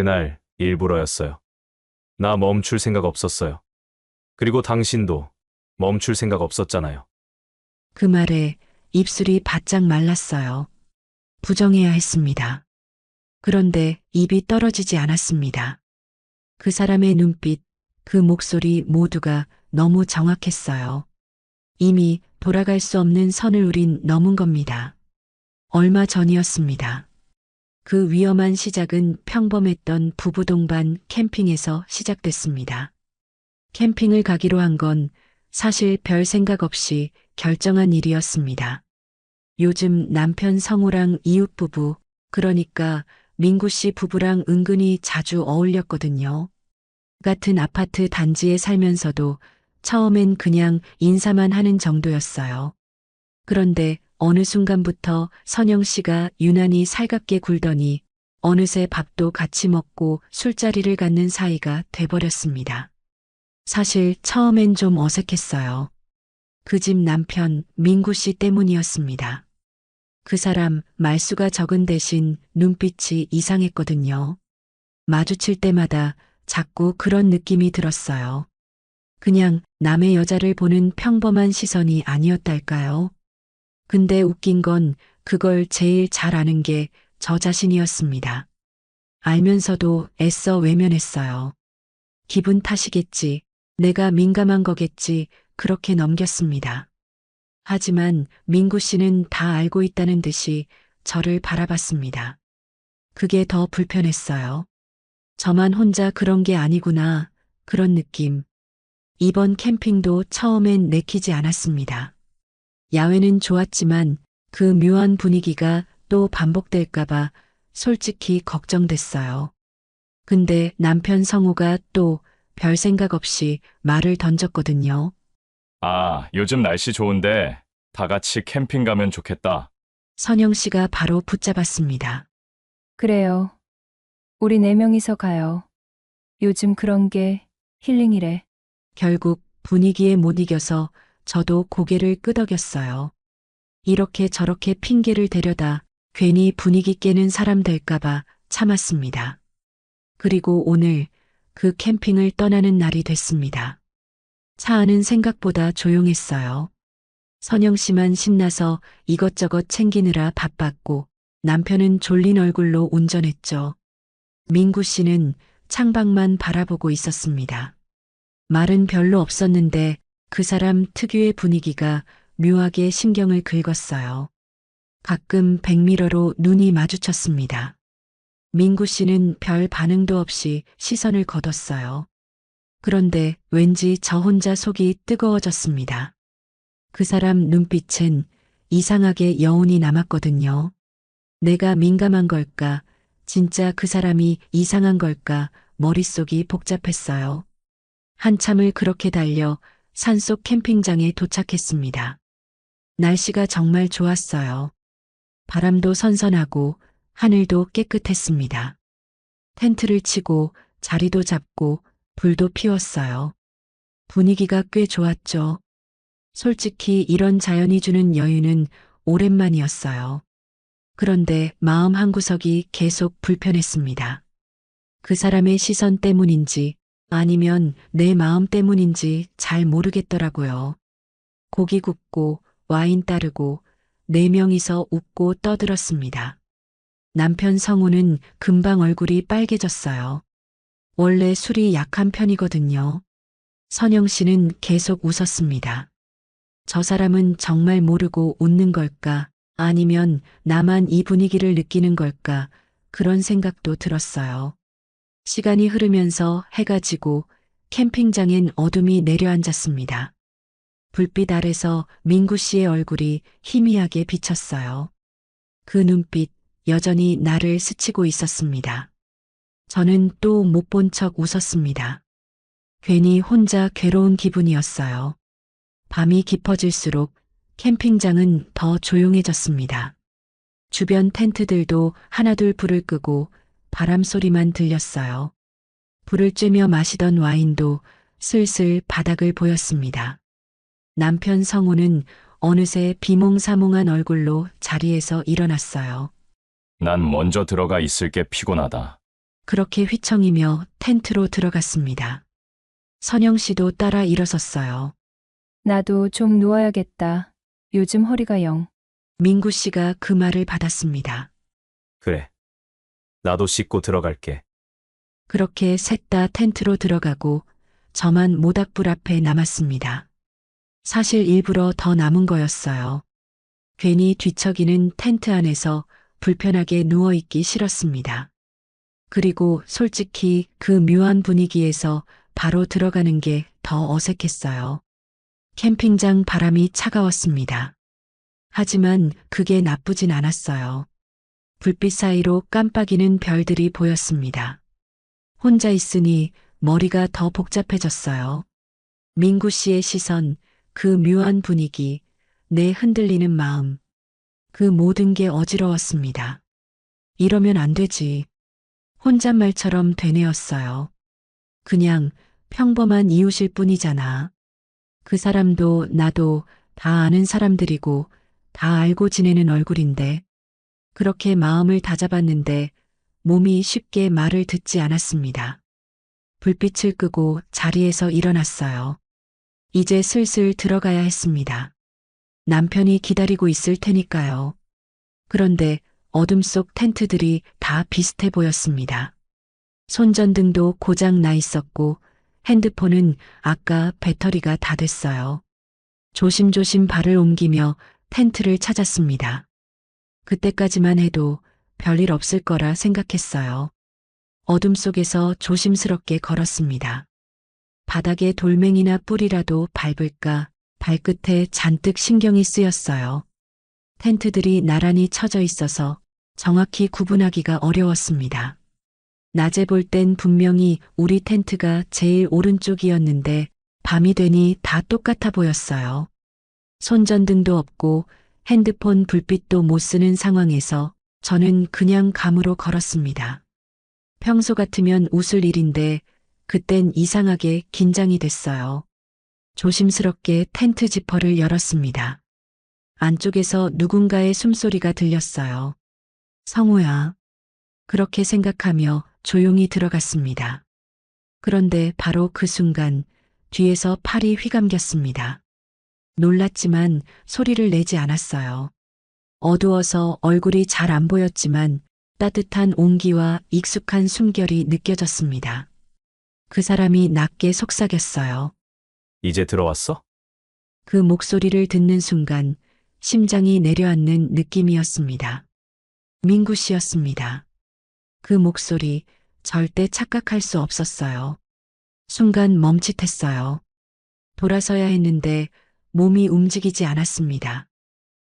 그날 일부러였어요. 나 멈출 생각 없었어요. 그리고 당신도 멈출 생각 없었잖아요. 그 말에 입술이 바짝 말랐어요. 부정해야 했습니다. 그런데 입이 떨어지지 않았습니다. 그 사람의 눈빛, 그 목소리 모두가 너무 정확했어요. 이미 돌아갈 수 없는 선을 우린 넘은 겁니다. 얼마 전이었습니다. 그 위험한 시작은 평범했던 부부 동반 캠핑에서 시작됐습니다. 캠핑을 가기로 한 건 사실 별 생각 없이 결정한 일이었습니다. 요즘 남편 성우랑 이웃 부부, 그러니까 민구 씨 부부랑 은근히 자주 어울렸거든요. 같은 아파트 단지에 살면서도 처음엔 그냥 인사만 하는 정도였어요. 그런데 어느 순간부터 선영 씨가 유난히 살갑게 굴더니 어느새 밥도 같이 먹고 술자리를 갖는 사이가 돼버렸습니다. 사실 처음엔 좀 어색했어요. 그 집 남편 민구 씨 때문이었습니다. 그 사람 말수가 적은 대신 눈빛이 이상했거든요. 마주칠 때마다 자꾸 그런 느낌이 들었어요. 그냥 남의 여자를 보는 평범한 시선이 아니었달까요? 근데 웃긴 건 그걸 제일 잘 아는 게 저 자신이었습니다. 알면서도 애써 외면했어요. 기분 탓이겠지, 내가 민감한 거겠지, 그렇게 넘겼습니다. 하지만 민구 씨는 다 알고 있다는 듯이 저를 바라봤습니다. 그게 더 불편했어요. 저만 혼자 그런 게 아니구나, 그런 느낌. 이번 캠핑도 처음엔 내키지 않았습니다. 야외는 좋았지만 그 묘한 분위기가 또 반복될까봐 솔직히 걱정됐어요. 근데 남편 성우가 또 별 생각 없이 말을 던졌거든요. 아, 요즘 날씨 좋은데 다 같이 캠핑 가면 좋겠다. 선영 씨가 바로 붙잡았습니다. 그래요. 우리 네 명이서 가요. 요즘 그런 게 힐링이래. 결국 분위기에 못 이겨서 저도 고개를 끄덕였어요. 이렇게 저렇게 핑계를 대려다 괜히 분위기 깨는 사람 될까봐 참았습니다. 그리고 오늘 그 캠핑을 떠나는 날이 됐습니다. 차 안은 생각보다 조용했어요. 선영 씨만 신나서 이것저것 챙기느라 바빴고 남편은 졸린 얼굴로 운전했죠. 민구 씨는 창밖만 바라보고 있었습니다. 말은 별로 없었는데 그 사람 특유의 분위기가 묘하게 신경을 긁었어요. 가끔 백미러로 눈이 마주쳤습니다. 민구 씨는 별 반응도 없이 시선을 거뒀어요. 그런데 왠지 저 혼자 속이 뜨거워졌습니다. 그 사람 눈빛엔 이상하게 여운이 남았거든요. 내가 민감한 걸까? 진짜 그 사람이 이상한 걸까? 머릿속이 복잡했어요. 한참을 그렇게 달려 산속 캠핑장에 도착했습니다. 날씨가 정말 좋았어요. 바람도 선선하고 하늘도 깨끗했습니다. 텐트를 치고 자리도 잡고 불도 피웠어요. 분위기가 꽤 좋았죠. 솔직히 이런 자연이 주는 여유는 오랜만이었어요. 그런데 마음 한구석이 계속 불편했습니다. 그 사람의 시선 때문인지 아니면 내 마음 때문인지 잘 모르겠더라고요. 고기 굽고 와인 따르고 네 명이서 웃고 떠들었습니다. 남편 성우는 금방 얼굴이 빨개졌어요. 원래 술이 약한 편이거든요. 선영 씨는 계속 웃었습니다. 저 사람은 정말 모르고 웃는 걸까? 아니면 나만 이 분위기를 느끼는 걸까? 그런 생각도 들었어요. 시간이 흐르면서 해가 지고 캠핑장엔 어둠이 내려앉았습니다. 불빛 아래서 민구 씨의 얼굴이 희미하게 비쳤어요. 그 눈빛 여전히 나를 스치고 있었습니다. 저는 또 못 본 척 웃었습니다. 괜히 혼자 괴로운 기분이었어요. 밤이 깊어질수록 캠핑장은 더 조용해졌습니다. 주변 텐트들도 하나둘 불을 끄고 바람 소리만 들렸어요. 불을 쬐며 마시던 와인도 슬슬 바닥을 보였습니다. 남편 성우는 어느새 비몽사몽한 얼굴로 자리에서 일어났어요. 난 먼저 들어가 있을게 피곤하다. 그렇게 휘청이며 텐트로 들어갔습니다. 선영 씨도 따라 일어섰어요. 나도 좀 누워야겠다. 요즘 허리가 영. 민구 씨가 그 말을 받았습니다. 그래. 나도 씻고 들어갈게. 그렇게 셋 다 텐트로 들어가고 저만 모닥불 앞에 남았습니다. 사실 일부러 더 남은 거였어요. 괜히 뒤척이는 텐트 안에서 불편하게 누워있기 싫었습니다. 그리고 솔직히 그 묘한 분위기에서 바로 들어가는 게 더 어색했어요. 캠핑장 바람이 차가웠습니다. 하지만 그게 나쁘진 않았어요. 불빛 사이로 깜빡이는 별들이 보였습니다. 혼자 있으니 머리가 더 복잡해졌어요. 민구 씨의 시선, 그 묘한 분위기, 내 흔들리는 마음. 그 모든 게 어지러웠습니다. 이러면 안 되지. 혼잣말처럼 되뇌었어요. 그냥 평범한 이웃일 뿐이잖아. 그 사람도 나도 다 아는 사람들이고 다 알고 지내는 얼굴인데. 그렇게 마음을 다잡았는데 몸이 쉽게 말을 듣지 않았습니다. 불빛을 끄고 자리에서 일어났어요. 이제 슬슬 들어가야 했습니다. 남편이 기다리고 있을 테니까요. 그런데 어둠 속 텐트들이 다 비슷해 보였습니다. 손전등도 고장 나 있었고 핸드폰은 아까 배터리가 다 됐어요. 조심조심 발을 옮기며 텐트를 찾았습니다. 그때까지만 해도 별일 없을 거라 생각했어요. 어둠 속에서 조심스럽게 걸었습니다. 바닥에 돌멩이나 뿌리라도 밟을까 발끝에 잔뜩 신경이 쓰였어요. 텐트들이 나란히 쳐져 있어서 정확히 구분하기가 어려웠습니다. 낮에 볼 땐 분명히 우리 텐트가 제일 오른쪽이었는데 밤이 되니 다 똑같아 보였어요. 손전등도 없고 핸드폰 불빛도 못 쓰는 상황에서 저는 그냥 감으로 걸었습니다. 평소 같으면 웃을 일인데 그땐 이상하게 긴장이 됐어요. 조심스럽게 텐트 지퍼를 열었습니다. 안쪽에서 누군가의 숨소리가 들렸어요. 성우야. 그렇게 생각하며 조용히 들어갔습니다. 그런데 바로 그 순간 뒤에서 팔이 휘감겼습니다. 놀랐지만 소리를 내지 않았어요. 어두워서 얼굴이 잘 안 보였지만 따뜻한 온기와 익숙한 숨결이 느껴졌습니다. 그 사람이 낮게 속삭였어요. 이제 들어왔어? 그 목소리를 듣는 순간 심장이 내려앉는 느낌이었습니다. 민구 씨였습니다. 그 목소리 절대 착각할 수 없었어요. 순간 멈칫했어요. 돌아서야 했는데 몸이 움직이지 않았습니다.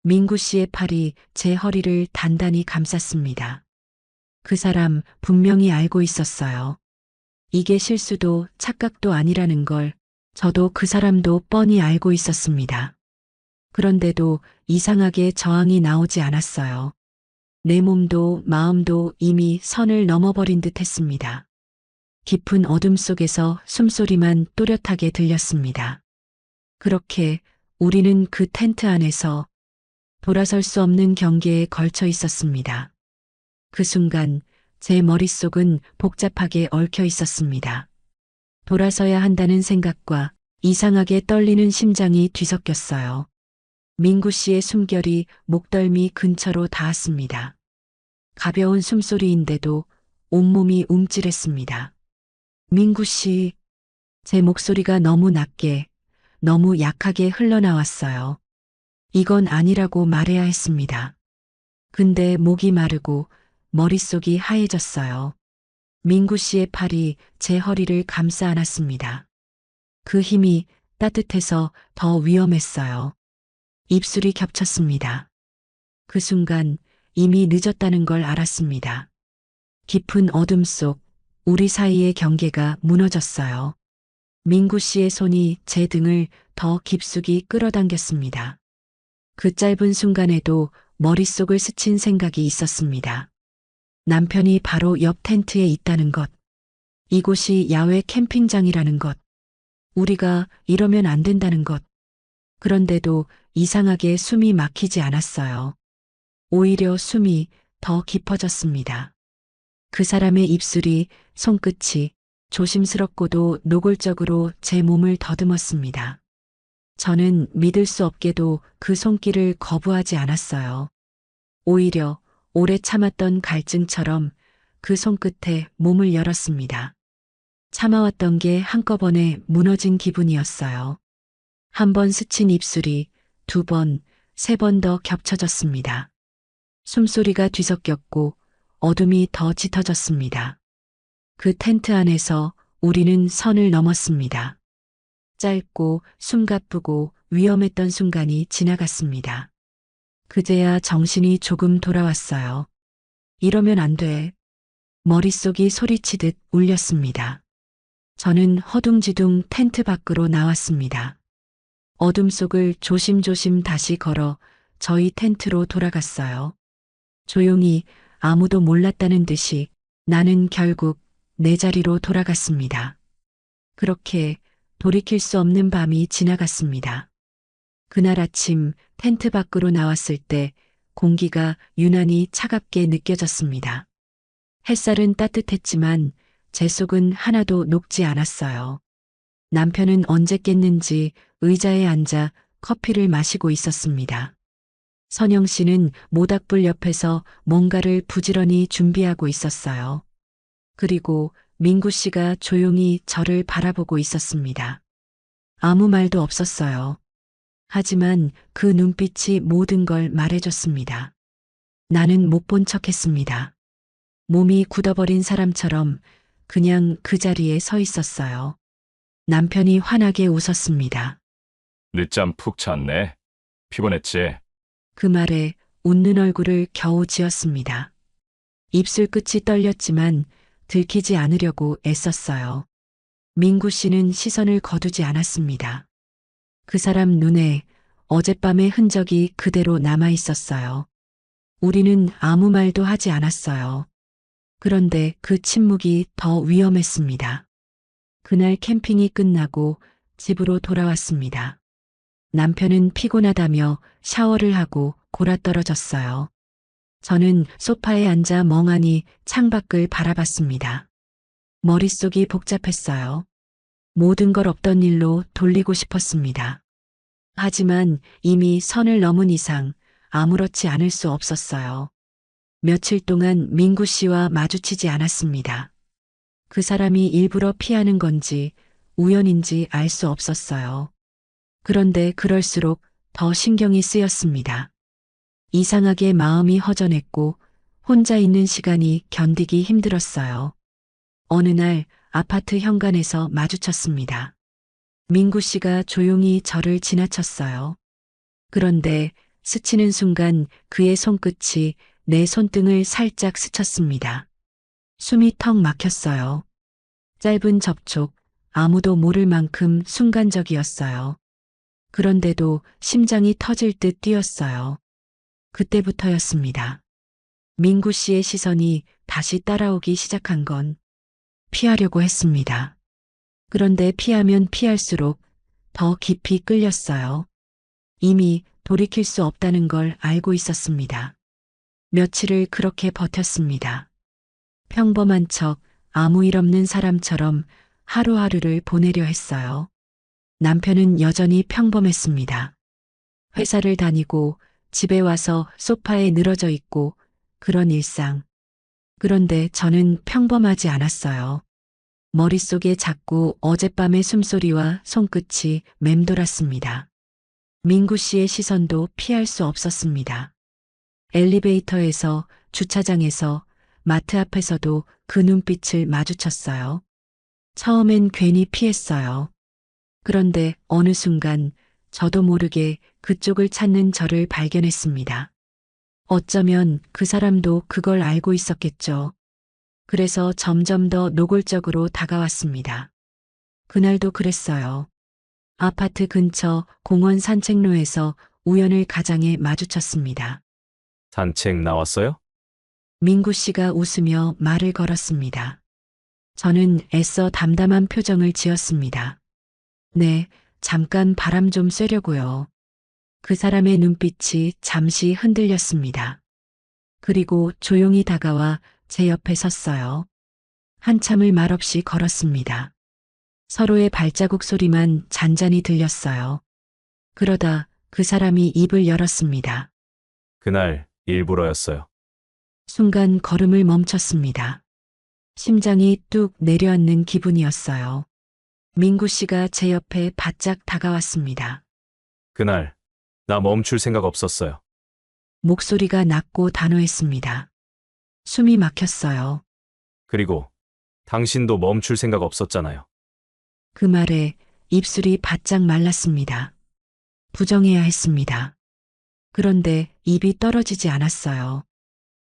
민구 씨의 팔이 제 허리를 단단히 감쌌습니다. 그 사람 분명히 알고 있었어요. 이게 실수도 착각도 아니라는 걸 저도 그 사람도 뻔히 알고 있었습니다. 그런데도 이상하게 저항이 나오지 않았어요. 내 몸도 마음도 이미 선을 넘어버린 듯 했습니다. 깊은 어둠 속에서 숨소리만 또렷하게 들렸습니다. 그렇게 우리는 그 텐트 안에서 돌아설 수 없는 경계에 걸쳐 있었습니다. 그 순간 제 머릿속은 복잡하게 얽혀 있었습니다. 돌아서야 한다는 생각과 이상하게 떨리는 심장이 뒤섞였어요. 민구 씨의 숨결이 목덜미 근처로 닿았습니다. 가벼운 숨소리인데도 온몸이 움찔했습니다. 민구 씨, 제 목소리가 너무 낮게, 너무 약하게 흘러나왔어요. 이건 아니라고 말해야 했습니다. 근데 목이 마르고 머릿속이 하얘졌어요. 민구 씨의 팔이 제 허리를 감싸 안았습니다. 그 힘이 따뜻해서 더 위험했어요. 입술이 겹쳤습니다. 그 순간 이미 늦었다는 걸 알았습니다. 깊은 어둠 속 우리 사이의 경계가 무너졌어요. 민구 씨의 손이 제 등을 더 깊숙이 끌어당겼습니다. 그 짧은 순간에도 머릿속을 스친 생각이 있었습니다. 남편이 바로 옆 텐트에 있다는 것. 이곳이 야외 캠핑장이라는 것. 우리가 이러면 안 된다는 것. 그런데도 이상하게 숨이 막히지 않았어요. 오히려 숨이 더 깊어졌습니다. 그 사람의 입술이, 손끝이 조심스럽고도 노골적으로 제 몸을 더듬었습니다. 저는 믿을 수 없게도 그 손길을 거부하지 않았어요. 오히려 오래 참았던 갈증처럼 그 손끝에 몸을 열었습니다. 참아왔던 게 한꺼번에 무너진 기분이었어요. 한 번 스친 입술이 두 번, 세 번 더 겹쳐졌습니다. 숨소리가 뒤섞였고 어둠이 더 짙어졌습니다. 그 텐트 안에서 우리는 선을 넘었습니다. 짧고 숨가쁘고 위험했던 순간이 지나갔습니다. 그제야 정신이 조금 돌아왔어요. 이러면 안 돼. 머릿속이 소리치듯 울렸습니다. 저는 허둥지둥 텐트 밖으로 나왔습니다. 어둠 속을 조심조심 다시 걸어 저희 텐트로 돌아갔어요. 조용히 아무도 몰랐다는 듯이 나는 결국 내 자리로 돌아갔습니다. 그렇게 돌이킬 수 없는 밤이 지나갔습니다. 그날 아침 텐트 밖으로 나왔을 때 공기가 유난히 차갑게 느껴졌습니다. 햇살은 따뜻했지만 제 속은 하나도 녹지 않았어요. 남편은 언제 깼는지 의자에 앉아 커피를 마시고 있었습니다. 선영 씨는 모닥불 옆에서 뭔가를 부지런히 준비하고 있었어요. 그리고 민구 씨가 조용히 저를 바라보고 있었습니다. 아무 말도 없었어요. 하지만 그 눈빛이 모든 걸 말해줬습니다. 나는 못 본 척했습니다. 몸이 굳어버린 사람처럼 그냥 그 자리에 서 있었어요. 남편이 환하게 웃었습니다. 늦잠 푹 잤네. 피곤했지? 그 말에 웃는 얼굴을 겨우 지었습니다. 입술 끝이 떨렸지만 들키지 않으려고 애썼어요. 민구 씨는 시선을 거두지 않았습니다. 그 사람 눈에 어젯밤의 흔적이 그대로 남아 있었어요. 우리는 아무 말도 하지 않았어요. 그런데 그 침묵이 더 위험했습니다. 그날 캠핑이 끝나고 집으로 돌아왔습니다. 남편은 피곤하다며 샤워를 하고 골아떨어졌어요. 저는 소파에 앉아 멍하니 창밖을 바라봤습니다. 머릿속이 복잡했어요. 모든 걸 없던 일로 돌리고 싶었습니다. 하지만 이미 선을 넘은 이상 아무렇지 않을 수 없었어요. 며칠 동안 민구 씨와 마주치지 않았습니다. 그 사람이 일부러 피하는 건지 우연인지 알 수 없었어요. 그런데 그럴수록 더 신경이 쓰였습니다. 이상하게 마음이 허전했고 혼자 있는 시간이 견디기 힘들었어요. 어느 날 아파트 현관에서 마주쳤습니다. 민구 씨가 조용히 저를 지나쳤어요. 그런데 스치는 순간 그의 손끝이 내 손등을 살짝 스쳤습니다. 숨이 턱 막혔어요. 짧은 접촉, 아무도 모를 만큼 순간적이었어요. 그런데도 심장이 터질 듯 뛰었어요. 그때부터였습니다. 민구 씨의 시선이 다시 따라오기 시작한 건 피하려고 했습니다. 그런데 피하면 피할수록 더 깊이 끌렸어요. 이미 돌이킬 수 없다는 걸 알고 있었습니다. 며칠을 그렇게 버텼습니다. 평범한 척 아무 일 없는 사람처럼 하루하루를 보내려 했어요. 남편은 여전히 평범했습니다. 회사를 다니고 집에 와서 소파에 늘어져 있고 그런 일상. 그런데 저는 평범하지 않았어요. 머릿속에 자꾸 어젯밤의 숨소리와 손끝이 맴돌았습니다. 민구 씨의 시선도 피할 수 없었습니다. 엘리베이터에서, 주차장에서, 마트 앞에서도 그 눈빛을 마주쳤어요. 처음엔 괜히 피했어요. 그런데 어느 순간 저도 모르게 그쪽을 찾는 저를 발견했습니다. 어쩌면 그 사람도 그걸 알고 있었겠죠. 그래서 점점 더 노골적으로 다가왔습니다. 그날도 그랬어요. 아파트 근처 공원 산책로에서 우연을 가장에 마주쳤습니다. 산책 나왔어요? 민구 씨가 웃으며 말을 걸었습니다. 저는 애써 담담한 표정을 지었습니다. 네, 잠깐 바람 좀 쐬려고요. 그 사람의 눈빛이 잠시 흔들렸습니다. 그리고 조용히 다가와 제 옆에 섰어요. 한참을 말없이 걸었습니다. 서로의 발자국 소리만 잔잔히 들렸어요. 그러다 그 사람이 입을 열었습니다. 그날 일부러였어요. 순간 걸음을 멈췄습니다. 심장이 뚝 내려앉는 기분이었어요. 민구 씨가 제 옆에 바짝 다가왔습니다. 그날 나 멈출 생각 없었어요. 목소리가 낮고 단호했습니다. 숨이 막혔어요. 그리고 당신도 멈출 생각 없었잖아요. 그 말에 입술이 바짝 말랐습니다. 부정해야 했습니다. 그런데 입이 떨어지지 않았어요.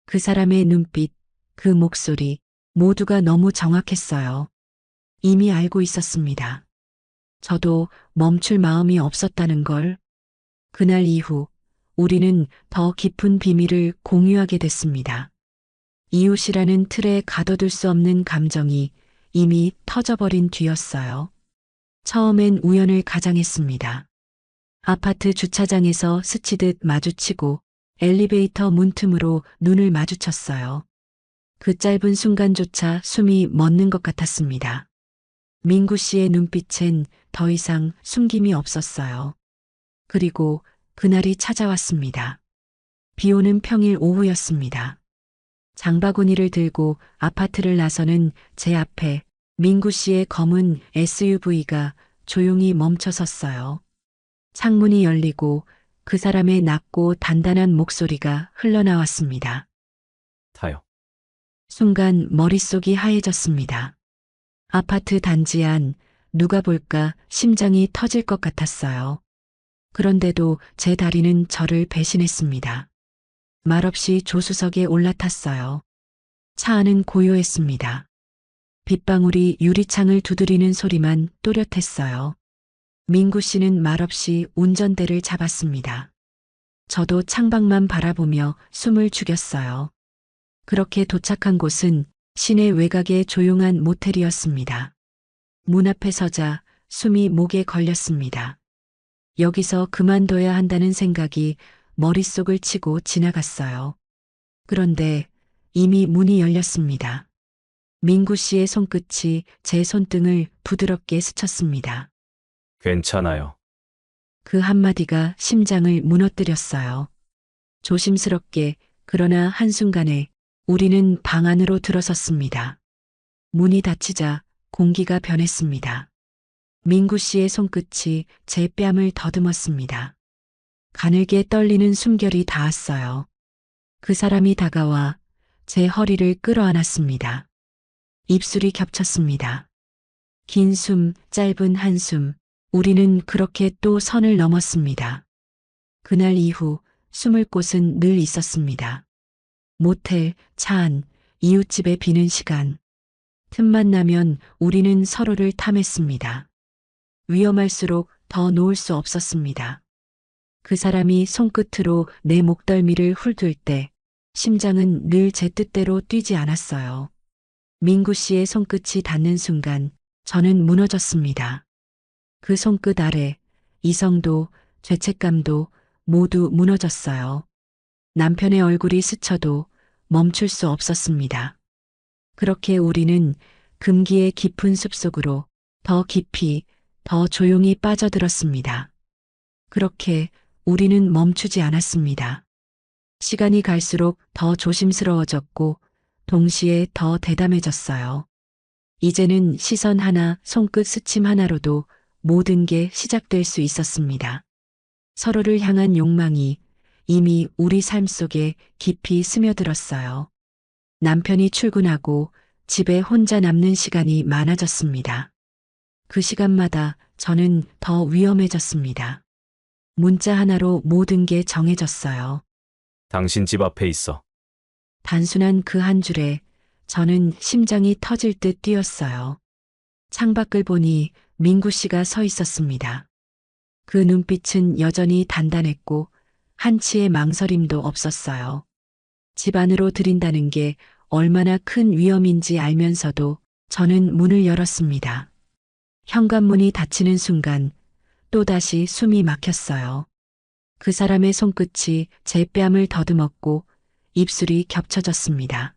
그 사람의 눈빛, 그 목소리, 모두가 너무 정확했어요. 이미 알고 있었습니다. 저도 멈출 마음이 없었다는 걸. 그날 이후 우리는 더 깊은 비밀을 공유하게 됐습니다. 이웃이라는 틀에 가둬둘 수 없는 감정이 이미 터져버린 뒤였어요. 처음엔 우연을 가장했습니다. 아파트 주차장에서 스치듯 마주치고 엘리베이터 문틈으로 눈을 마주쳤어요. 그 짧은 순간조차 숨이 멎는 것 같았습니다. 민구 씨의 눈빛엔 더 이상 숨김이 없었어요. 그리고 그날이 찾아왔습니다. 비 오는 평일 오후였습니다. 장바구니를 들고 아파트를 나서는 제 앞에 민구 씨의 검은 SUV가 조용히 멈춰 섰어요. 창문이 열리고 그 사람의 낮고 단단한 목소리가 흘러나왔습니다. 타요. 순간 머릿속이 하얘졌습니다. 아파트 단지 안 누가 볼까 심장이 터질 것 같았어요. 그런데도 제 다리는 저를 배신했습니다. 말없이 조수석에 올라탔어요. 차 안은 고요했습니다. 빗방울이 유리창을 두드리는 소리만 또렷했어요. 민구 씨는 말없이 운전대를 잡았습니다. 저도 창밖만 바라보며 숨을 죽였어요. 그렇게 도착한 곳은 시내 외곽의 조용한 모텔이었습니다. 문 앞에 서자 숨이 목에 걸렸습니다. 여기서 그만둬야 한다는 생각이 머릿속을 치고 지나갔어요. 그런데 이미 문이 열렸습니다. 민구 씨의 손끝이 제 손등을 부드럽게 스쳤습니다. 괜찮아요. 그 한마디가 심장을 무너뜨렸어요. 조심스럽게 그러나 한순간에 우리는 방 안으로 들어섰습니다. 문이 닫히자 공기가 변했습니다. 민구 씨의 손끝이 제 뺨을 더듬었습니다. 가늘게 떨리는 숨결이 닿았어요. 그 사람이 다가와 제 허리를 끌어안았습니다. 입술이 겹쳤습니다. 긴 숨, 짧은 한숨, 우리는 그렇게 또 선을 넘었습니다. 그날 이후 숨을 곳은 늘 있었습니다. 모텔, 차 안, 이웃집에 비는 시간. 틈만 나면 우리는 서로를 탐했습니다. 위험할수록 더 놓을 수 없었습니다. 그 사람이 손끝으로 내 목덜미를 훑을 때 심장은 늘 제 뜻대로 뛰지 않았어요. 민구 씨의 손끝이 닿는 순간 저는 무너졌습니다. 그 손끝 아래 이성도 죄책감도 모두 무너졌어요. 남편의 얼굴이 스쳐도 멈출 수 없었습니다. 그렇게 우리는 금기의 깊은 숲속으로 더 깊이, 더 조용히 빠져들었습니다. 그렇게 우리는 멈추지 않았습니다. 시간이 갈수록 더 조심스러워졌고 동시에 더 대담해졌어요. 이제는 시선 하나, 손끝 스침 하나로도 모든 게 시작될 수 있었습니다. 서로를 향한 욕망이 이미 우리 삶 속에 깊이 스며들었어요. 남편이 출근하고 집에 혼자 남는 시간이 많아졌습니다. 그 시간마다 저는 더 위험해졌습니다. 문자 하나로 모든 게 정해졌어요. 당신 집 앞에 있어. 단순한 그 한 줄에 저는 심장이 터질 듯 뛰었어요. 창밖을 보니 민구 씨가 서 있었습니다. 그 눈빛은 여전히 단단했고 한치의 망설임도 없었어요. 집 안으로 들인다는 게 얼마나 큰 위험인지 알면서도 저는 문을 열었습니다. 현관문이 닫히는 순간 또다시 숨이 막혔어요. 그 사람의 손끝이 제 뺨을 더듬었고 입술이 겹쳐졌습니다.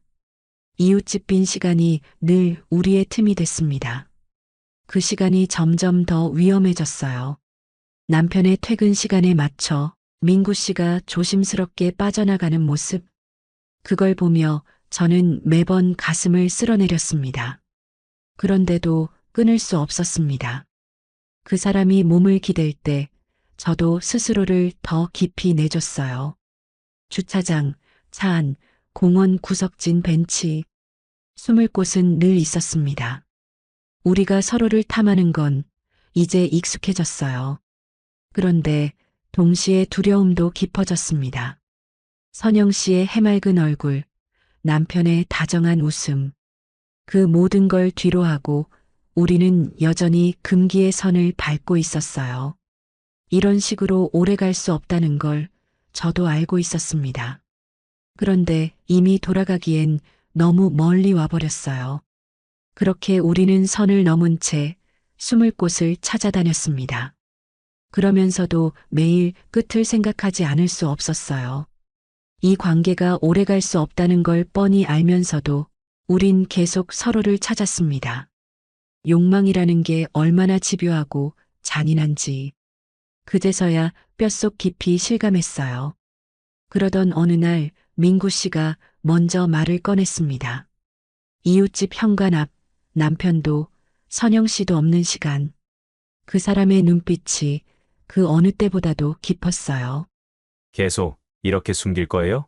이웃집 빈 시간이 늘 우리의 틈이 됐습니다. 그 시간이 점점 더 위험해졌어요. 남편의 퇴근 시간에 맞춰 민구 씨가 조심스럽게 빠져나가는 모습. 그걸 보며 저는 매번 가슴을 쓸어내렸습니다. 그런데도 끊을 수 없었습니다. 그 사람이 몸을 기댈 때 저도 스스로를 더 깊이 내줬어요. 주차장, 차 안, 공원 구석진 벤치. 숨을 곳은 늘 있었습니다. 우리가 서로를 탐하는 건 이제 익숙해졌어요. 그런데 동시에 두려움도 깊어졌습니다. 선영 씨의 해맑은 얼굴, 남편의 다정한 웃음. 그 모든 걸 뒤로하고 우리는 여전히 금기의 선을 밟고 있었어요. 이런 식으로 오래 갈 수 없다는 걸 저도 알고 있었습니다. 그런데 이미 돌아가기엔 너무 멀리 와버렸어요. 그렇게 우리는 선을 넘은 채 숨을 곳을 찾아다녔습니다. 그러면서도 매일 끝을 생각하지 않을 수 없었어요. 이 관계가 오래 갈 수 없다는 걸 뻔히 알면서도 우린 계속 서로를 찾았습니다. 욕망이라는 게 얼마나 집요하고 잔인한지 그제서야 뼛속 깊이 실감했어요. 그러던 어느 날 민구 씨가 먼저 말을 꺼냈습니다. 이웃집 현관 앞 남편도 선영 씨도 없는 시간. 그 사람의 눈빛이 그 어느 때보다도 깊었어요. 계속 이렇게 숨길 거예요?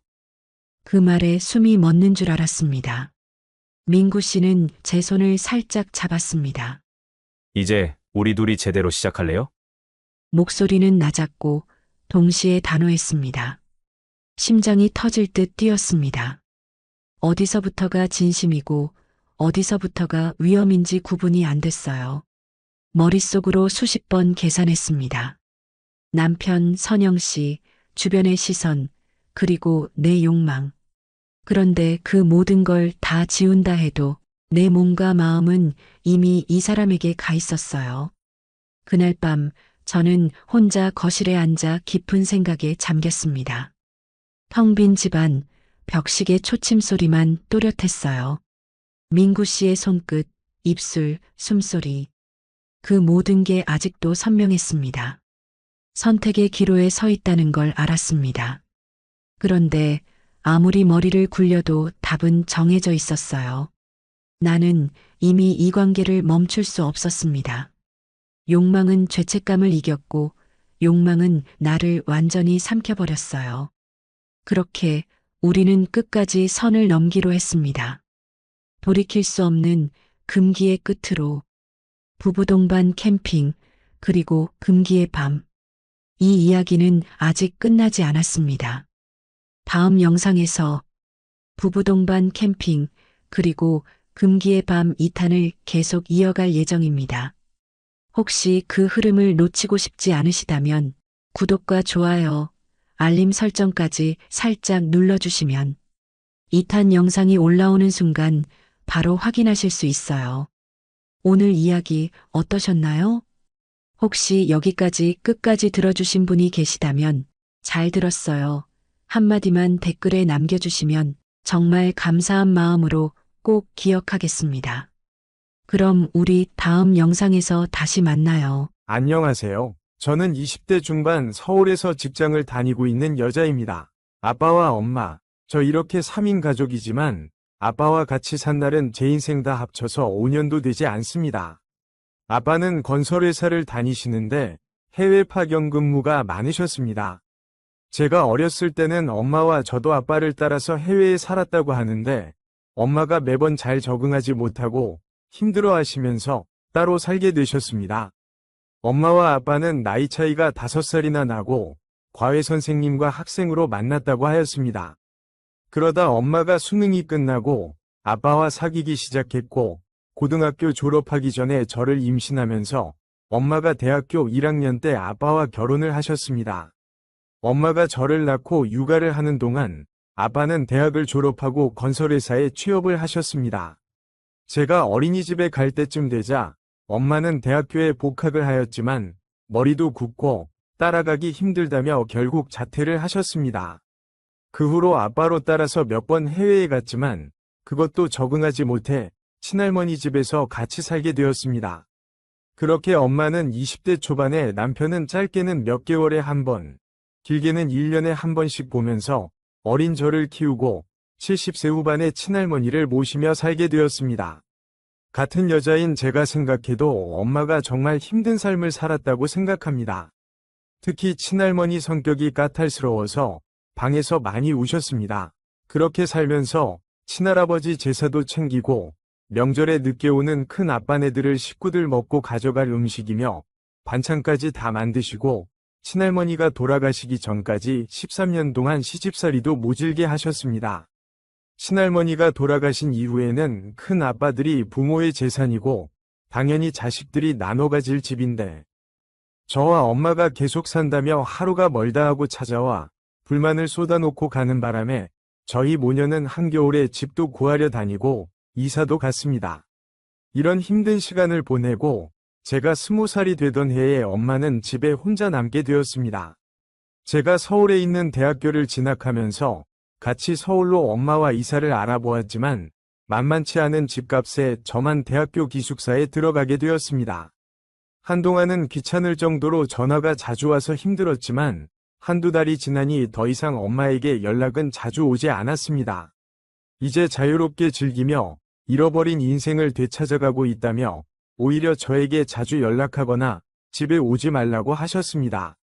그 말에 숨이 멎는 줄 알았습니다. 민구 씨는 제 손을 살짝 잡았습니다. 이제 우리 둘이 제대로 시작할래요? 목소리는 낮았고 동시에 단호했습니다. 심장이 터질 듯 뛰었습니다. 어디서부터가 진심이고 어디서부터가 위험인지 구분이 안 됐어요. 머릿속으로 수십 번 계산했습니다. 남편 선영 씨, 주변의 시선, 그리고 내 욕망. 그런데 그 모든 걸 다 지운다 해도 내 몸과 마음은 이미 이 사람에게 가 있었어요. 그날 밤 저는 혼자 거실에 앉아 깊은 생각에 잠겼습니다. 텅 빈 집안, 벽식의 초침소리만 또렷했어요. 민구 씨의 손끝, 입술, 숨소리. 그 모든 게 아직도 선명했습니다. 선택의 기로에 서 있다는 걸 알았습니다. 그런데 아무리 머리를 굴려도 답은 정해져 있었어요. 나는 이미 이 관계를 멈출 수 없었습니다. 욕망은 죄책감을 이겼고 욕망은 나를 완전히 삼켜버렸어요. 그렇게 우리는 끝까지 선을 넘기로 했습니다. 돌이킬 수 없는 금기의 끝으로 부부 동반 캠핑 그리고 금기의 밤. 이 이야기는 아직 끝나지 않았습니다. 다음 영상에서 부부 동반 캠핑 그리고 금기의 밤 2탄을 계속 이어갈 예정입니다. 혹시 그 흐름을 놓치고 싶지 않으시다면 구독과 좋아요, 알림 설정까지 살짝 눌러주시면 2탄 영상이 올라오는 순간 바로 확인하실 수 있어요. 오늘 이야기 어떠셨나요? 혹시 여기까지 끝까지 들어주신 분이 계시다면 잘 들었어요. 한마디만 댓글에 남겨주시면 정말 감사한 마음으로 꼭 기억하겠습니다. 그럼 우리 다음 영상에서 다시 만나요. 안녕하세요. 저는 20대 중반 서울에서 직장을 다니고 있는 여자입니다. 아빠와 엄마, 저 이렇게 3인 가족이지만 아빠와 같이 산 날은 제 인생 다 합쳐서 5년도 되지 않습니다. 아빠는 건설회사를 다니시는데 해외 파견 근무가 많으셨습니다. 제가 어렸을 때는 엄마와 저도 아빠를 따라서 해외에 살았다고 하는데 엄마가 매번 잘 적응하지 못하고 힘들어 하시면서 따로 살게 되셨습니다. 엄마와 아빠는 나이 차이가 5살이나 나고 과외 선생님과 학생으로 만났다고 하였습니다. 그러다 엄마가 수능이 끝나고 아빠와 사귀기 시작했고 고등학교 졸업하기 전에 저를 임신하면서 엄마가 대학교 1학년 때 아빠와 결혼을 하셨습니다. 엄마가 저를 낳고 육아를 하는 동안 아빠는 대학을 졸업하고 건설회사에 취업을 하셨습니다. 제가 어린이집에 갈 때쯤 되자 엄마는 대학교에 복학을 하였지만 머리도 굳고 따라가기 힘들다며 결국 자퇴를 하셨습니다. 그 후로 아빠로 따라서 몇 번 해외에 갔지만 그것도 적응하지 못해 친할머니 집에서 같이 살게 되었습니다. 그렇게 엄마는 20대 초반에 남편은 짧게는 몇 개월에 한 번, 길게는 1년에 한 번씩 보면서 어린 저를 키우고 70세 후반의 친할머니를 모시며 살게 되었습니다. 같은 여자인 제가 생각해도 엄마가 정말 힘든 삶을 살았다고 생각합니다. 특히 친할머니 성격이 까탈스러워서 방에서 많이 우셨습니다. 그렇게 살면서 친할아버지 제사도 챙기고 명절에 늦게 오는 큰 아빠네들을 식구들 먹고 가져갈 음식이며 반찬까지 다 만드시고 친할머니가 돌아가시기 전까지 13년 동안 시집살이도 모질게 하셨습니다. 친할머니가 돌아가신 이후에는 큰 아빠들이 부모의 재산이고 당연히 자식들이 나눠 가질 집인데 저와 엄마가 계속 산다며 하루가 멀다 하고 찾아와 불만을 쏟아놓고 가는 바람에 저희 모녀는 한겨울에 집도 구하려 다니고 이사도 갔습니다. 이런 힘든 시간을 보내고 제가 20살이 되던 해에 엄마는 집에 혼자 남게 되었습니다. 제가 서울에 있는 대학교를 진학하면서 같이 서울로 엄마와 이사를 알아보았지만 만만치 않은 집값에 저만 대학교 기숙사에 들어가게 되었습니다. 한동안은 귀찮을 정도로 전화가 자주 와서 힘들었지만 한두 달이 지나니 더 이상 엄마에게 연락은 자주 오지 않았습니다. 이제 자유롭게 즐기며 잃어버린 인생을 되찾아가고 있다며 오히려 저에게 자주 연락하거나 집에 오지 말라고 하셨습니다.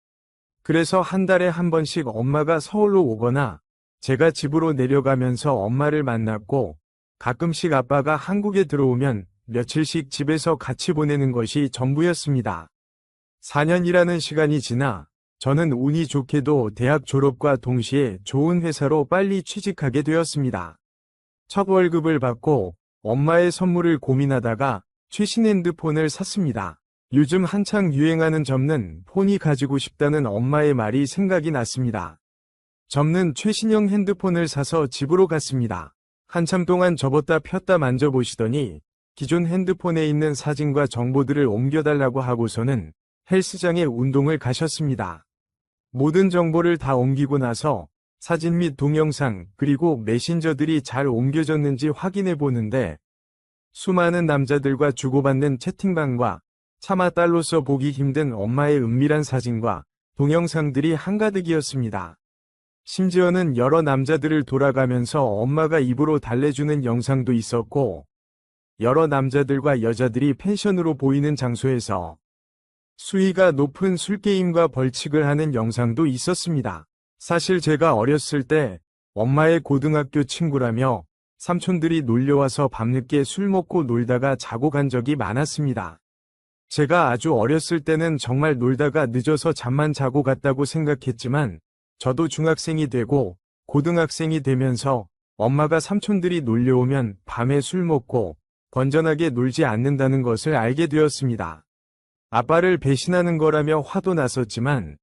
그래서 한 달에 한 번씩 엄마가 서울로 오거나 제가 집으로 내려가면서 엄마를 만났고 가끔씩 아빠가 한국에 들어오면 며칠씩 집에서 같이 보내는 것이 전부였습니다. 4년이라는 시간이 지나 저는 운이 좋게도 대학 졸업과 동시에 좋은 회사로 빨리 취직하게 되었습니다. 첫 월급을 받고 엄마의 선물을 고민하다가 최신 핸드폰을 샀습니다. 요즘 한창 유행하는 접는 폰이 가지고 싶다는 엄마의 말이 생각이 났습니다. 접는 최신형 핸드폰을 사서 집으로 갔습니다. 한참 동안 접었다 폈다 만져보시더니 기존 핸드폰에 있는 사진과 정보들을 옮겨달라고 하고서는 헬스장에 운동을 가셨습니다. 모든 정보를 다 옮기고 나서 사진 및 동영상 그리고 메신저들이 잘 옮겨졌는지 확인해 보는데 수많은 남자들과 주고받는 채팅방과 차마 딸로서 보기 힘든 엄마의 은밀한 사진과 동영상들이 한가득이었습니다. 심지어는 여러 남자들을 돌아가면서 엄마가 입으로 달래주는 영상도 있었고 여러 남자들과 여자들이 펜션으로 보이는 장소에서 수위가 높은 술게임과 벌칙을 하는 영상도 있었습니다. 사실 제가 어렸을 때 엄마의 고등학교 친구라며 삼촌들이 놀려와서 밤늦게 술 먹고 놀다가 자고 간 적이 많았습니다. 제가 아주 어렸을 때는 정말 놀다가 늦어서 잠만 자고 갔다고 생각했지만 저도 중학생이 되고 고등학생이 되면서 엄마가 삼촌들이 놀려오면 밤에 술 먹고 건전하게 놀지 않는다는 것을 알게 되었습니다. 아빠를 배신하는 거라며 화도 났었지만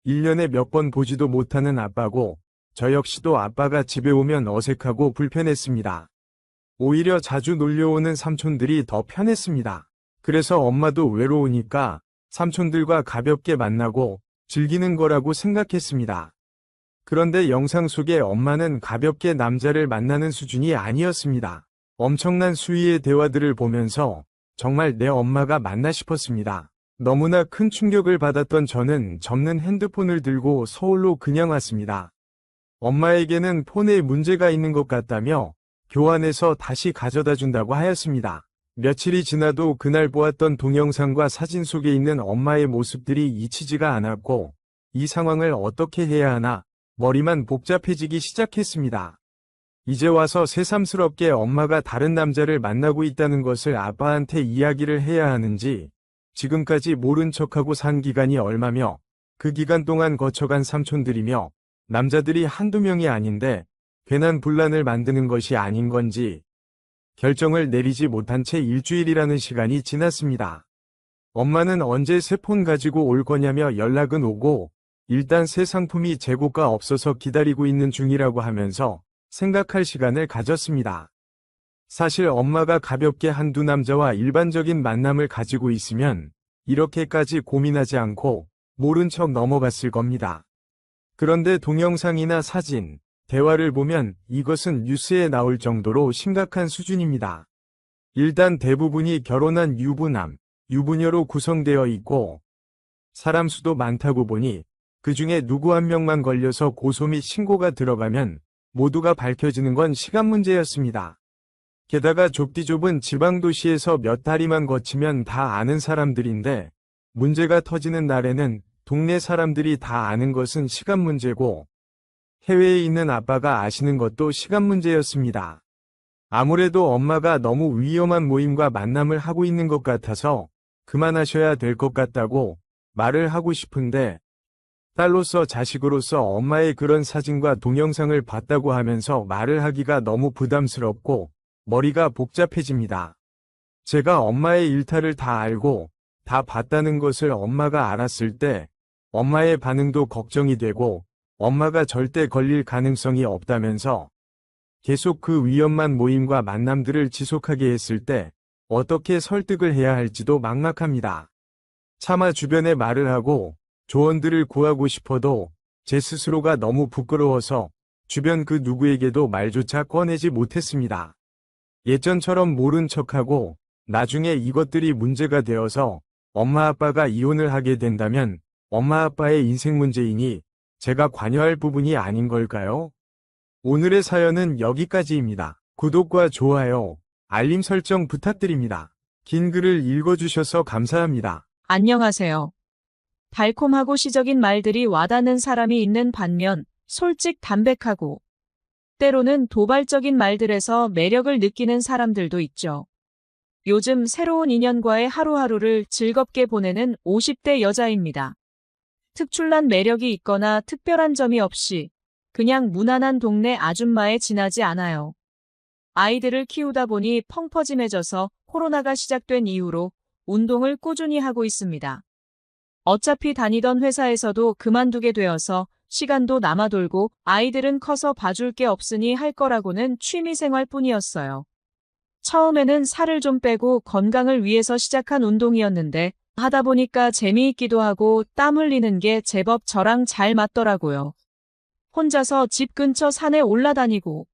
1년에 몇 번 보지도 못하는 아빠고 저 역시도 아빠가 집에 오면 어색하고 불편했습니다. 오히려 자주 놀려오는 삼촌들이 더 편했습니다. 그래서 엄마도 외로우니까 삼촌들과 가볍게 만나고 즐기는 거라고 생각했습니다. 그런데 영상 속에 엄마는 가볍게 남자를 만나는 수준이 아니었습니다. 엄청난 수위의 대화들을 보면서 정말 내 엄마가 맞나 싶었습니다. 너무나 큰 충격을 받았던 저는 접는 핸드폰을 들고 서울로 그냥 왔습니다. 엄마에게는 폰에 문제가 있는 것 같다며 교환해서 다시 가져다 준다고 하였습니다. 며칠이 지나도 그날 보았던 동영상과 사진 속에 있는 엄마의 모습들이 잊히지가 않았고 이 상황을 어떻게 해야 하나 머리만 복잡해지기 시작했습니다. 이제 와서 새삼스럽게 엄마가 다른 남자를 만나고 있다는 것을 아빠한테 이야기를 해야 하는지 지금까지 모른 척하고 산 기간이 얼마며 그 기간 동안 거쳐간 삼촌들이며 남자들이 한두 명이 아닌데 괜한 분란을 만드는 것이 아닌 건지 결정을 내리지 못한 채 일주일이라는 시간이 지났습니다. 엄마는 언제 새 폰 가지고 올 거냐며 연락은 오고 일단 새 상품이 재고가 없어서 기다리고 있는 중이라고 하면서 생각할 시간을 가졌습니다. 사실 엄마가 가볍게 한두 남자와 일반적인 만남을 가지고 있으면 이렇게까지 고민하지 않고 모른 척 넘어갔을 겁니다. 그런데 동영상이나 사진, 대화를 보면 이것은 뉴스에 나올 정도로 심각한 수준입니다. 일단 대부분이 결혼한 유부남, 유부녀로 구성되어 있고 사람 수도 많다고 보니 그 중에 누구 한 명만 걸려서 고소 및 신고가 들어가면 모두가 밝혀지는 건 시간 문제였습니다. 게다가 좁디 좁은 지방도시에서 몇 다리만 거치면 다 아는 사람들인데 문제가 터지는 날에는 동네 사람들이 다 아는 것은 시간 문제고 해외에 있는 아빠가 아시는 것도 시간 문제였습니다. 아무래도 엄마가 너무 위험한 모임과 만남을 하고 있는 것 같아서 그만하셔야 될 것 같다고 말을 하고 싶은데 딸로서 자식으로서 엄마의 그런 사진과 동영상을 봤다고 하면서 말을 하기가 너무 부담스럽고 머리가 복잡해집니다. 제가 엄마의 일탈을 다 알고 다 봤다는 것을 엄마가 알았을 때 엄마의 반응도 걱정이 되고 엄마가 절대 걸릴 가능성이 없다면서 계속 그 위험한 모임과 만남들을 지속하게 했을 때 어떻게 설득을 해야 할지도 막막합니다. 차마 주변에 말을 하고 조언들을 구하고 싶어도 제 스스로가 너무 부끄러워서 주변 그 누구에게도 말조차 꺼내지 못했습니다. 예전처럼 모른 척하고 나중에 이것들이 문제가 되어서 엄마 아빠가 이혼을 하게 된다면 엄마 아빠의 인생 문제이니 제가 관여할 부분이 아닌 걸까요? 오늘의 사연은 여기까지입니다. 구독과 좋아요, 알림 설정 부탁드립니다. 긴 글을 읽어주셔서 감사합니다. 안녕하세요. 달콤하고 시적인 말들이 와닿는 사람이 있는 반면 솔직 담백하고 때로는 도발적인 말들에서 매력을 느끼는 사람들도 있죠. 요즘 새로운 인연과의 하루하루를 즐겁게 보내는 50대 여자입니다. 특출난 매력이 있거나 특별한 점이 없이 그냥 무난한 동네 아줌마에 지나지 않아요. 아이들을 키우다 보니 펑퍼짐해져서 코로나가 시작된 이후로 운동을 꾸준히 하고 있습니다. 어차피 다니던 회사에서도 그만두게 되어서 시간도 남아돌고 아이들은 커서 봐줄 게 없으니 할 거라고는 취미생활 뿐이었어요. 처음에는 살을 좀 빼고 건강을 위해서 시작한 운동이었는데 하다 보니까 재미있기도 하고 땀 흘리는 게 제법 저랑 잘 맞더라고요. 혼자서 집 근처 산에 올라다니고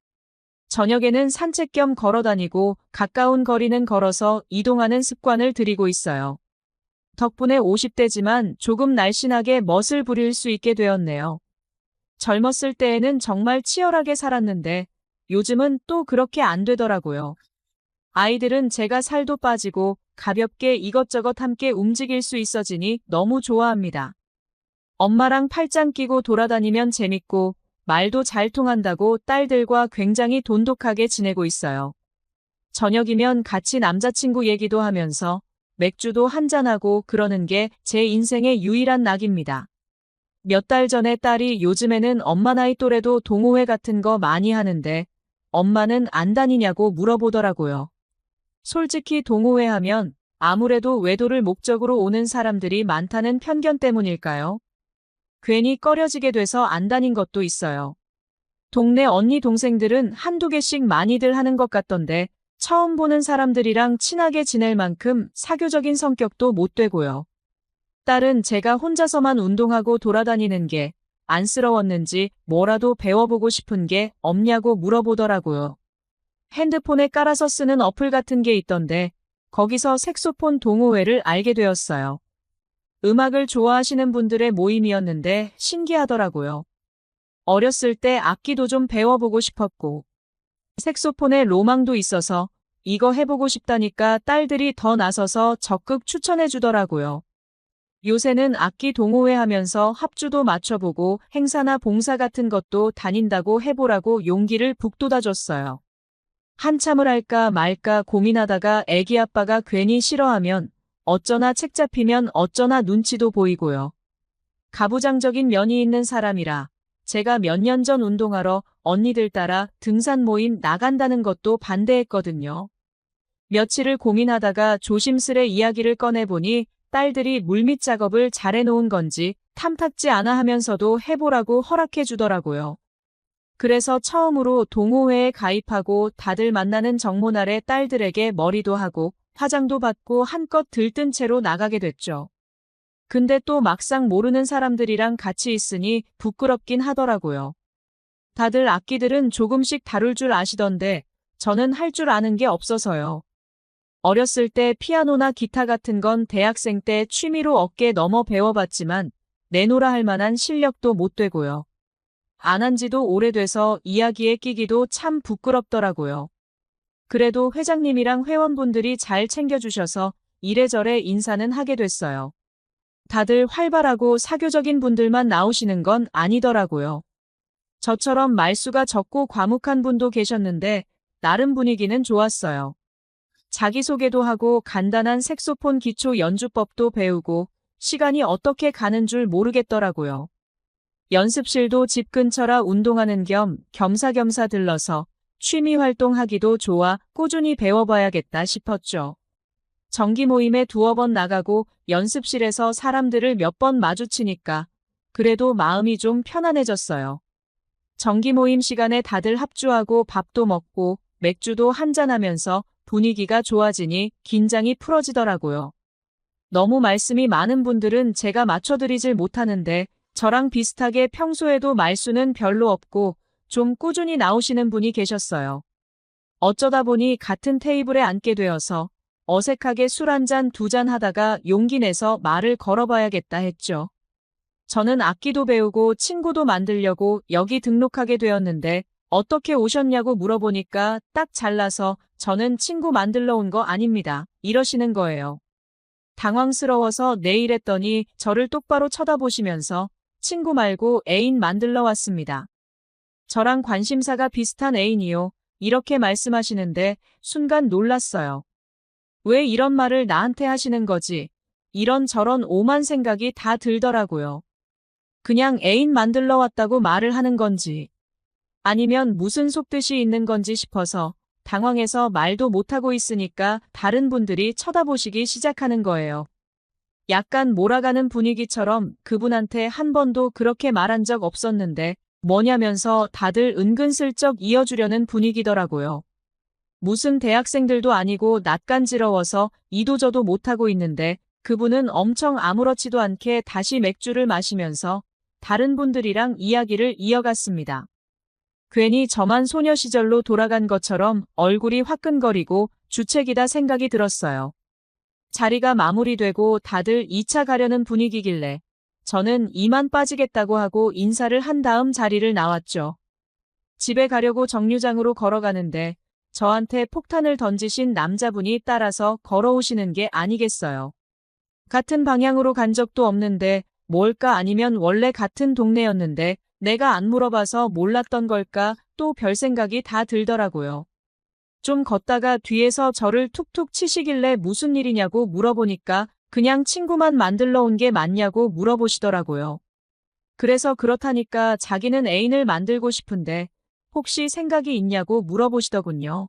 저녁에는 산책 겸 걸어다니고 가까운 거리는 걸어서 이동하는 습관을 들이고 있어요. 덕분에 50대지만 조금 날씬하게 멋을 부릴 수 있게 되었네요. 젊었을 때에는 정말 치열하게 살았는데 요즘은 또 그렇게 안 되더라고요. 아이들은 제가 살도 빠지고 가볍게 이것저것 함께 움직일 수 있어지니 너무 좋아합니다. 엄마랑 팔짱 끼고 돌아다니면 재밌고 말도 잘 통한다고 딸들과 굉장히 돈독하게 지내고 있어요. 저녁이면 같이 남자친구 얘기도 하면서 맥주도 한잔하고 그러는 게 제 인생의 유일한 낙입니다. 몇 달 전에 딸이 요즘에는 엄마 나이 또래도 동호회 같은 거 많이 하는데 엄마는 안 다니냐고 물어보더라고요. 솔직히 동호회 하면 아무래도 외도를 목적으로 오는 사람들이 많다는 편견 때문일까요? 괜히 꺼려지게 돼서 안 다닌 것도 있어요. 동네 언니 동생들은 한두 개씩 많이들 하는 것 같던데 처음 보는 사람들이랑 친하게 지낼 만큼 사교적인 성격도 못 되고요. 딸은 제가 혼자서만 운동하고 돌아다니는 게 안쓰러웠는지 뭐라도 배워보고 싶은 게 없냐고 물어보더라고요. 핸드폰에 깔아서 쓰는 어플 같은 게 있던데 거기서 색소폰 동호회를 알게 되었어요. 음악을 좋아하시는 분들의 모임이었는데 신기하더라고요. 어렸을 때 악기도 좀 배워보고 싶었고 색소폰에 로망도 있어서 이거 해보고 싶다니까 딸들이 더 나서서 적극 추천해 주더라고요. 요새는 악기 동호회 하면서 합주도 맞춰보고 행사나 봉사 같은 것도 다닌다고 해보라고 용기를 북돋아줬어요. 한참을 할까 말까 고민하다가 애기 아빠가 괜히 싫어하면 어쩌나 책 잡히면 어쩌나 눈치도 보이고요. 가부장적인 면이 있는 사람이라 제가 몇 년 전 운동하러 언니들 따라 등산 모임 나간다는 것도 반대했거든요. 며칠을 고민하다가 조심스레 이야기를 꺼내보니 딸들이 물밑 작업을 잘해놓은 건지 탐탁지 않아 하면서도 해보라고 허락해 주더라고요. 그래서 처음으로 동호회에 가입하고 다들 만나는 정모날에 딸들에게 머리도 하고 화장도 받고 한껏 들뜬 채로 나가게 됐죠. 근데 또 막상 모르는 사람들이랑 같이 있으니 부끄럽긴 하더라고요. 다들 악기들은 조금씩 다룰 줄 아시던데 저는 할 줄 아는 게 없어서요. 어렸을 때 피아노나 기타 같은 건 대학생 때 취미로 어깨 넘어 배워봤지만 내노라 할 만한 실력도 못 되고요. 안 한 지도 오래돼서 이야기에 끼기도 참 부끄럽더라고요. 그래도 회장님이랑 회원분들이 잘 챙겨주셔서 이래저래 인사는 하게 됐어요. 다들 활발하고 사교적인 분들만 나오시는 건 아니더라고요. 저처럼 말수가 적고 과묵한 분도 계셨는데 나름 분위기는 좋았어요. 자기소개도 하고 간단한 색소폰 기초 연주법도 배우고 시간이 어떻게 가는 줄 모르겠더라고요. 연습실도 집 근처라 운동하는 겸 겸사겸사 들러서 취미 활동하기도 좋아 꾸준히 배워봐야겠다 싶었죠. 정기 모임에 두어 번 나가고 연습실에서 사람들을 몇 번 마주치니까 그래도 마음이 좀 편안해졌어요. 정기 모임 시간에 다들 합주하고 밥도 먹고 맥주도 한잔하면서 분위기가 좋아지니 긴장이 풀어지더라고요. 너무 말씀이 많은 분들은 제가 맞춰드리질 못하는데 저랑 비슷하게 평소에도 말수는 별로 없고 좀 꾸준히 나오시는 분이 계셨어요. 어쩌다 보니 같은 테이블에 앉게 되어서 어색하게 술 한 잔 두 잔 하다가 용기 내서 말을 걸어봐야겠다 했죠. 저는 악기도 배우고 친구도 만들려고 여기 등록하게 되었는데 어떻게 오셨냐고 물어보니까 딱 잘라서 저는 친구 만들러 온 거 아닙니다. 이러시는 거예요. 당황스러워서 네 이랬더니 저를 똑바로 쳐다보시면서 친구 말고 애인 만들러 왔습니다. 저랑 관심사가 비슷한 애인이요. 이렇게 말씀하시는데 순간 놀랐어요. 왜 이런 말을 나한테 하시는 거지? 이런저런 오만 생각이 다 들더라고요. 그냥 애인 만들러 왔다고 말을 하는 건지 아니면 무슨 속뜻이 있는 건지 싶어서 당황해서 말도 못하고 있으니까 다른 분들이 쳐다보시기 시작하는 거예요. 약간 몰아가는 분위기처럼 그분한테 한 번도 그렇게 말한 적 없었는데 뭐냐면서 다들 은근슬쩍 이어주려는 분위기더라고요. 무슨 대학생들도 아니고 낯간지러워서 이도저도 못하고 있는데 그분은 엄청 아무렇지도 않게 다시 맥주를 마시면서 다른 분들이랑 이야기를 이어갔습니다. 괜히 저만 소녀 시절로 돌아간 것처럼 얼굴이 화끈거리고 주책이다 생각이 들었어요. 자리가 마무리되고 다들 2차 가려는 분위기길래 저는 이만 빠지겠다고 하고 인사를 한 다음 자리를 나왔죠. 집에 가려고 정류장으로 걸어가는데 저한테 폭탄을 던지신 남자분이 따라서 걸어오시는 게 아니겠어요. 같은 방향으로 간 적도 없는데 뭘까 아니면 원래 같은 동네였는데 내가 안 물어봐서 몰랐던 걸까 또 별 생각이 다 들더라고요. 좀 걷다가 뒤에서 저를 툭툭 치시길래 무슨 일이냐고 물어보니까 그냥 친구만 만들러 온 게 맞냐고 물어보시더라고요. 그래서 그렇다니까 자기는 애인을 만들고 싶은데 혹시 생각이 있냐고 물어보시더군요.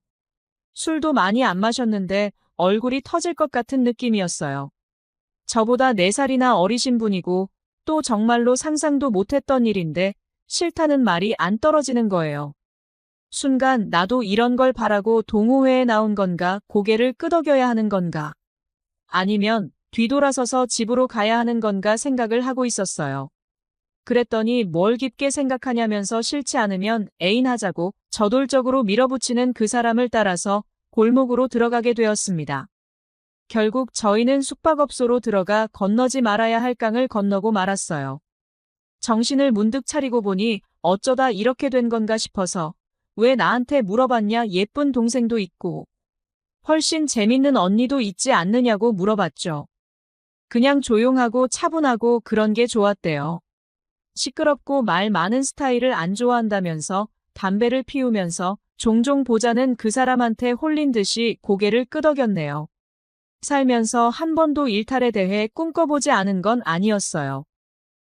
술도 많이 안 마셨는데 얼굴이 터질 것 같은 느낌이었어요. 저보다 4살이나 어리신 분이고 또 정말로 상상도 못했던 일인데 싫다는 말이 안 떨어지는 거예요. 순간 나도 이런 걸 바라고 동호회에 나온 건가 고개를 끄덕여야 하는 건가 아니면 뒤돌아서서 집으로 가야 하는 건가 생각을 하고 있었어요. 그랬더니 뭘 깊게 생각하냐면서 싫지 않으면 애인 하자고 저돌적으로 밀어붙이는 그 사람을 따라서 골목으로 들어가게 되었습니다. 결국 저희는 숙박업소로 들어가 건너지 말아야 할 강을 건너고 말았어요. 정신을 문득 차리고 보니 어쩌다 이렇게 된 건가 싶어서 왜 나한테 물어봤냐 예쁜 동생도 있고 훨씬 재밌는 언니도 있지 않느냐고 물어봤죠. 그냥 조용하고 차분하고 그런 게 좋았대요. 시끄럽고 말 많은 스타일을 안 좋아한다면서 담배를 피우면서 종종 보자는 그 사람한테 홀린 듯이 고개를 끄덕였네요. 살면서 한 번도 일탈에 대해 꿈꿔보지 않은 건 아니었어요.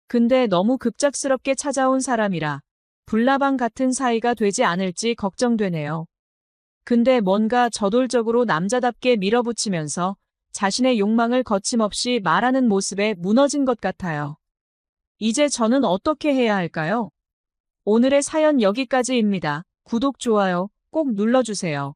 근데 너무 급작스럽게 찾아온 사람이라 불나방 같은 사이가 되지 않을지 걱정되네요. 근데 뭔가 저돌적으로 남자답게 밀어붙이면서 자신의 욕망을 거침없이 말하는 모습에 무너진 것 같아요. 이제 저는 어떻게 해야 할까요? 오늘의 사연 여기까지입니다. 구독, 좋아요 꼭 눌러주세요.